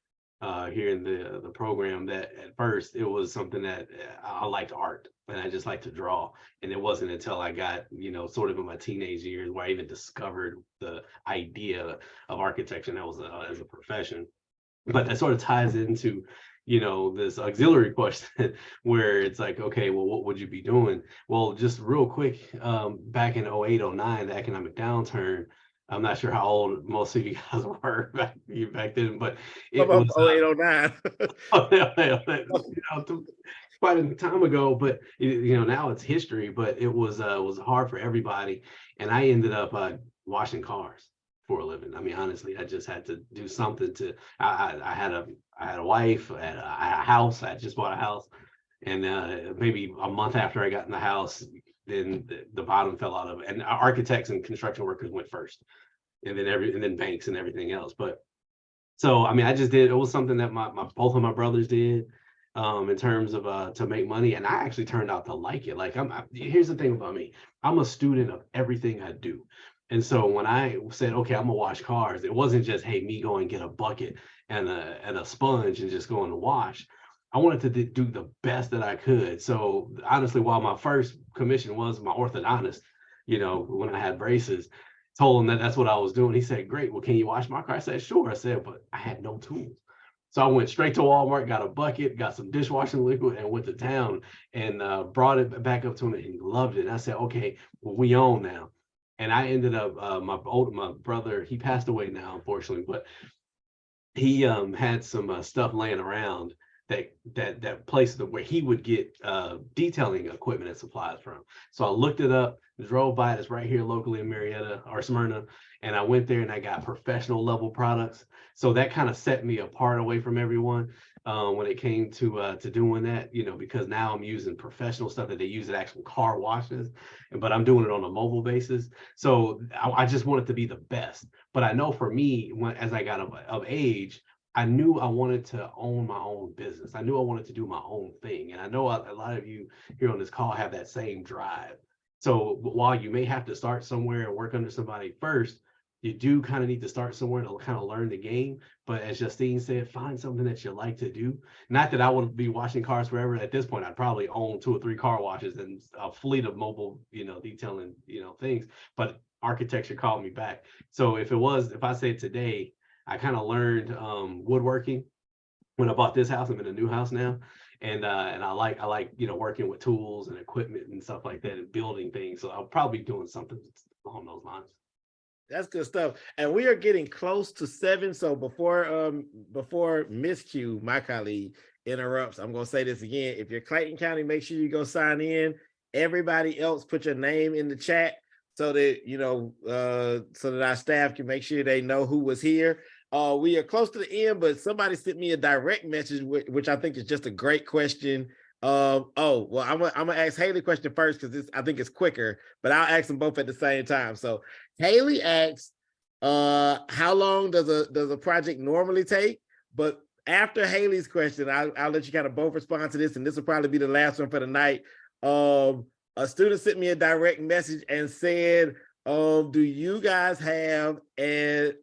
here in the program, that at first it was something that I liked art and I just like to draw. And it wasn't until I got, sort of in my teenage years where I even discovered the idea of architecture, and that was as a profession. But that sort of ties into this auxiliary question where it's like, okay, well, what would you be doing? Well, just real quick, back in 08, 09, the economic downturn, I'm not sure how old most of you guys were back then, but it was 08, 09. Quite a time ago, but now it's history. But it was hard for everybody, and I ended up washing cars for a living. I mean, honestly, I just had to do something to. I had a wife, I had a house. I just bought a house, and maybe a month after I got in the house, then the bottom fell out of it. And architects and construction workers went first, and then banks and everything else. But so I mean, I just did. It was something that my both of my brothers did. In terms of to make money, and I actually turned out to like it. Like here's the thing about me, I'm a student of everything I do. And so when I said, okay, I'm gonna wash cars, it wasn't just, hey, me go and get a bucket and a sponge and just go in to wash. I wanted to do the best that I could. So honestly, while my first commission was my orthodontist, you know, when I had braces, told him that that's what I was doing. He said, great, well, can you wash my car? I said, sure. I said, but I had no tools. So I went straight to Walmart, got a bucket, got some dishwashing liquid, and went to town and brought it back up to him, and he loved it. And I said, okay, well, we own now. And I ended up, my brother, he passed away now, unfortunately, but he had some stuff laying around that place where he would get detailing equipment and supplies from. So I looked it up, drove by it. It's right here locally in Marietta or Smyrna, and I went there and I got professional level products. So that kind of set me apart away from everyone when it came to doing that, you know, because now I'm using professional stuff that they use at actual car washes, but I'm doing it on a mobile basis. So I just wanted to be the best. But I know for me, as I got of age, I knew I wanted to own my own business. I knew I wanted to do my own thing. And I know a lot of you here on this call have that same drive. So while you may have to start somewhere and work under somebody first, you do kind of need to start somewhere to kind of learn the game. But as Jestein said, find something that you like to do. Not that I would be washing cars forever. At this point, I'd probably own 2 or 3 car washes and a fleet of mobile, you know, detailing, you know, things. But architecture called me back. So if I say today, I kind of learned woodworking when I bought this house. I'm in a new house now, and I like you know, working with tools and equipment and stuff like that and building things. So I'll probably be doing something along those lines. That's good stuff. And we are getting close to 7. So before Miss Q, my colleague, interrupts, I'm gonna say this again. If you're Clayton County, make sure you go sign in. Everybody else, put your name in the chat so that you know, so that our staff can make sure they know who was here. We are close to the end, but somebody sent me a direct message, which I think is just a great question. I'm gonna ask Haley the question first because I think it's quicker, but I'll ask them both at the same time. So Haley asks, how long does a project normally take? But after Haley's question, I'll let you kind of both respond to this, and this will probably be the last one for the night. A student sent me a direct message and said, do you guys have an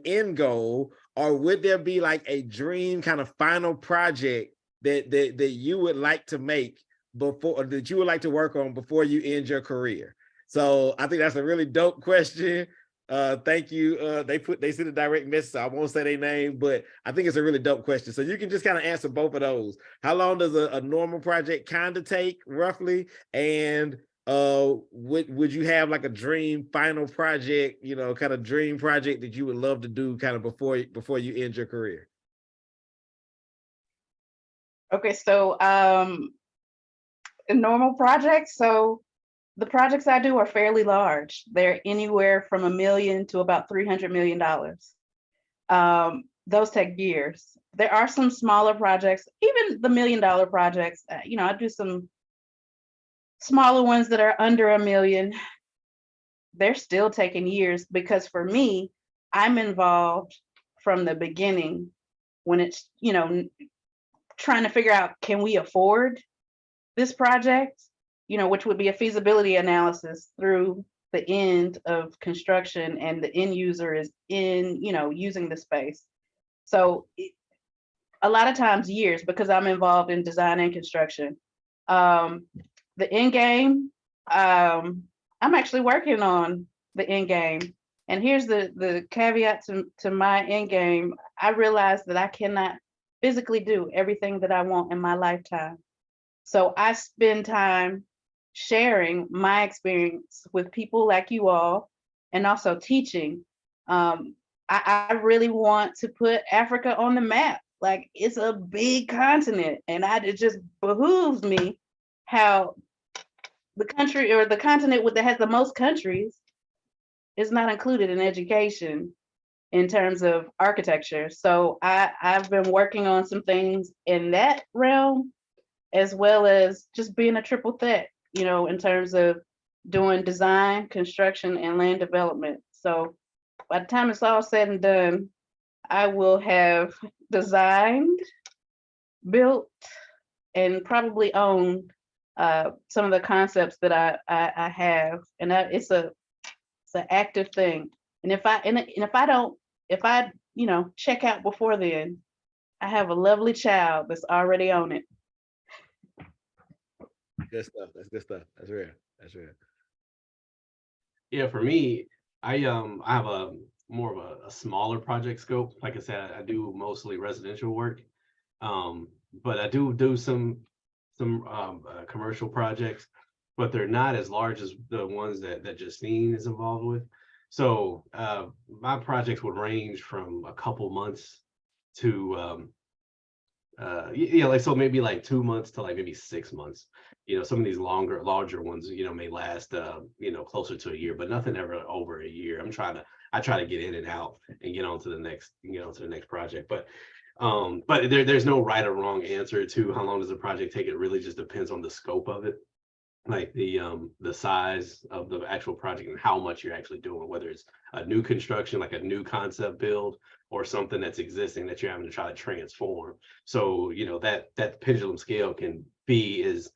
end goal, or would there be like a dream kind of final project that you would like to make before, or that you would like to work on before you end your career? So I think that's a really dope question. Thank you. They sent a direct message, so I won't say their name, but I think it's a really dope question. So you can just kind of answer both of those. How long does a normal project kind of take roughly? And would you have like a dream final project, you know, kind of dream project that you would love to do kind of before you end your career? Okay, so a normal project. So the projects I do are fairly large. They're anywhere from $1 million to about $300 million. Those take years. There are some smaller projects, even the $1 million projects. You know, I do some smaller ones that are under $1 million. They're still taking years because for me, I'm involved from the beginning when it's, you know, trying to figure out, can we afford this project? You know, which would be a feasibility analysis through the end of construction, and the end user is in, you know, using the space. So a lot of times years, because I'm involved in design and construction. The end game, I'm actually working on the end game. And here's the caveat to my end game. I realized that I cannot physically do everything that I want in my lifetime. So I spend time sharing my experience with people like you all, and also teaching. I really want to put Africa on the map. Like, it's a big continent, and it just behooves me how the country, or the continent that has the most countries, is not included in education in terms of architecture. So I've been working on some things in that realm, as well as just being a triple threat, you know, in terms of doing design, construction, and land development. So by the time it's all said and done, I will have designed, built, and probably owned some of the concepts that I have, and that it's an active thing. And if I you know, check out before then, I have a lovely child that's already on it. Good stuff. That's good stuff. That's real. That's real. Yeah, for me, I have a more of a smaller project scope. Like I said, I do mostly residential work, but I do some commercial projects, but they're not as large as the ones that Justine is involved with. So my projects would range from a couple months to yeah, like so maybe like 2 months to like maybe 6 months. Some of these larger ones, may last closer to a year, but nothing ever over a year. I try to get in and out and get on to the next project. But there's no right or wrong answer to how long does a project take. It really just depends on the scope of it, like the size of the actual project and how much you're actually doing, whether it's a new construction, like a new concept build, or something that's existing that you're having to try to transform. So that pendulum scale can be as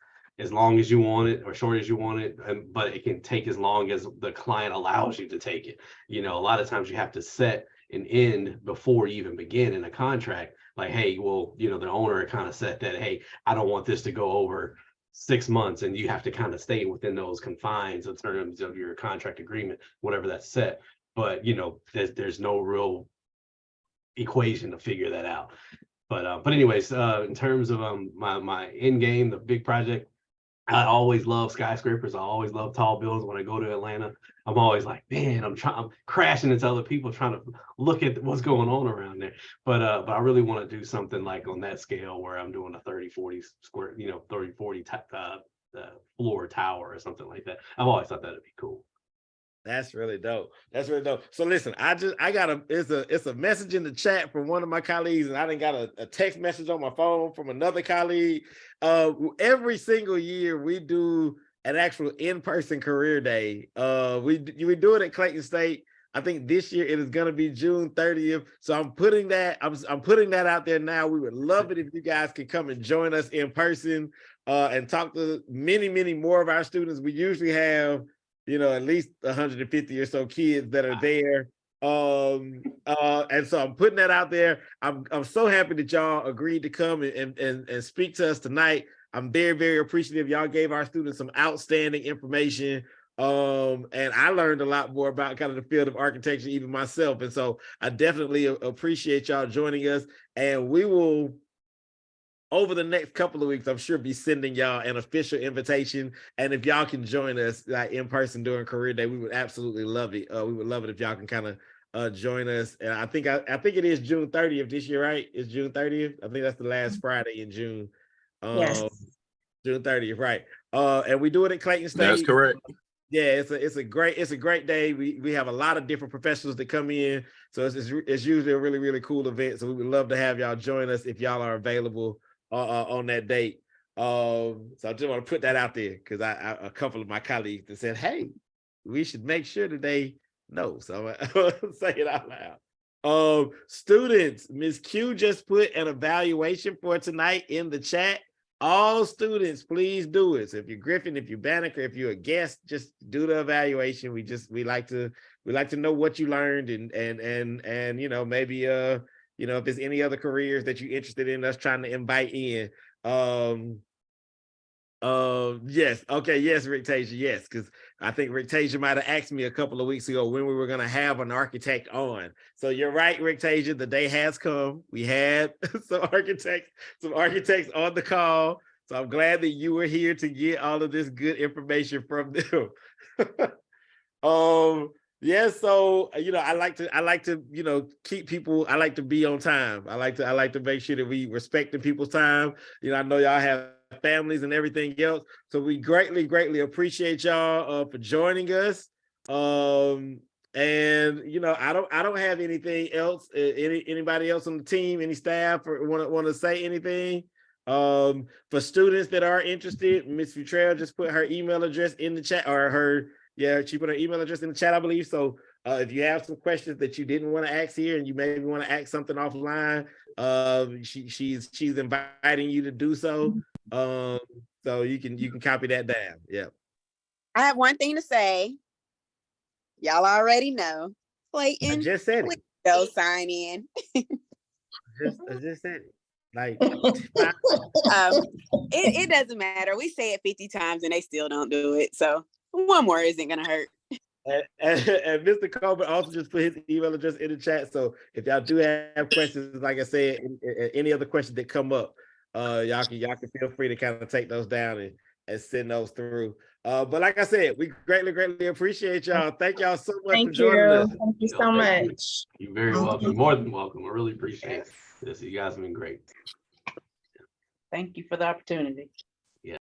long as you want it or short as you want it, but it can take as long as the client allows you to take it. A lot of times you have to set an end before you even begin in a contract, like, hey, well, the owner kind of said that, hey, I don't want this to go over 6 months, and you have to kind of stay within those confines in terms of your contract agreement, whatever that's set. But there's no real equation to figure that out. But anyways, in terms of my end game, the big project, I always love skyscrapers. I always love tall buildings. When I go to Atlanta, I'm always like, man, I'm crashing into other people trying to look at what's going on around there. But I really want to do something like on that scale where I'm doing a 30-40 square, 30-40 floor tower or something like that. I've always thought that'd be cool. That's really dope. That's really dope. So listen, I got it's a message in the chat from one of my colleagues, and I didn't got a text message on my phone from another colleague. Every single year we do an actual in-person career day. We do it at Clayton State. I think this year it is going to be June 30th. So I'm putting that out there now. We would love it if you guys can come and join us in person and talk to many, many more of our students. We usually have at least 150 or so kids that are there. And so I'm putting that out there. I'm so happy that y'all agreed to come and speak to us tonight. I'm very, very appreciative. Y'all gave our students some outstanding information. And I learned a lot more about kind of the field of architecture, even myself. And so I definitely appreciate y'all joining us. And we will, over the next couple of weeks, I'm sure be sending y'all an official invitation. And if y'all can join us like in person during career day, we would absolutely love it. We would love it if y'all can kind of join us. And I think it is June 30th this year, right? It's June 30th. I think that's the last Friday in June. Yes. June 30th, right? And we do it at Clayton State. That's correct. Yeah, it's a great day. We have a lot of different professionals that come in, so it's usually a really, really cool event. So we would love to have y'all join us if y'all are available on that date. So I just want to put that out there because a couple of my colleagues that said, hey, we should make sure that they know. So I'm gonna say it out loud. Students, Ms. Q just put an evaluation for tonight in the chat. All students, please do it. So if you're Griffin, if you're Banneker, if you're a guest, just do the evaluation. We like to know what you learned and maybe if there's any other careers that you're interested in us trying to invite in. Yes. Okay. Yes, Rick Tasia. Yes. Because I think Rick Tasia might have asked me a couple of weeks ago when we were going to have an architect on. So you're right, Rick Tasia. The day has come. We had some architects on the call. So I'm glad that you were here to get all of this good information from them. Yeah, so I like to keep people. I like to be on time. I like to make sure that we respecting people's time. I know y'all have families and everything else, so we greatly appreciate y'all for joining us. And I don't have anything else. Anybody else on the team, any staff, or want to say anything? For students that are interested, Ms. Futrell just put her email address in the chat, she put her email address in the chat, I believe. So if you have some questions that you didn't want to ask here and you maybe want to ask something offline, she's inviting you to do so. So you can copy that down. Yeah. I have one thing to say. Y'all already know. Clayton, I just said it. go sign in. I just said it. Like, It doesn't matter. We say it 50 times and they still don't do it. So one more isn't gonna hurt. and Mr. Colbert also just put his email address in the chat. So if y'all do have questions, like I said, any other questions that come up, y'all can feel free to kind of take those down and send those through. But like I said, we greatly appreciate y'all. Thank y'all so much for joining us. Thank you so Thank you. much. You're very welcome. More than welcome. I really appreciate this. You guys have been great. Thank you for the opportunity.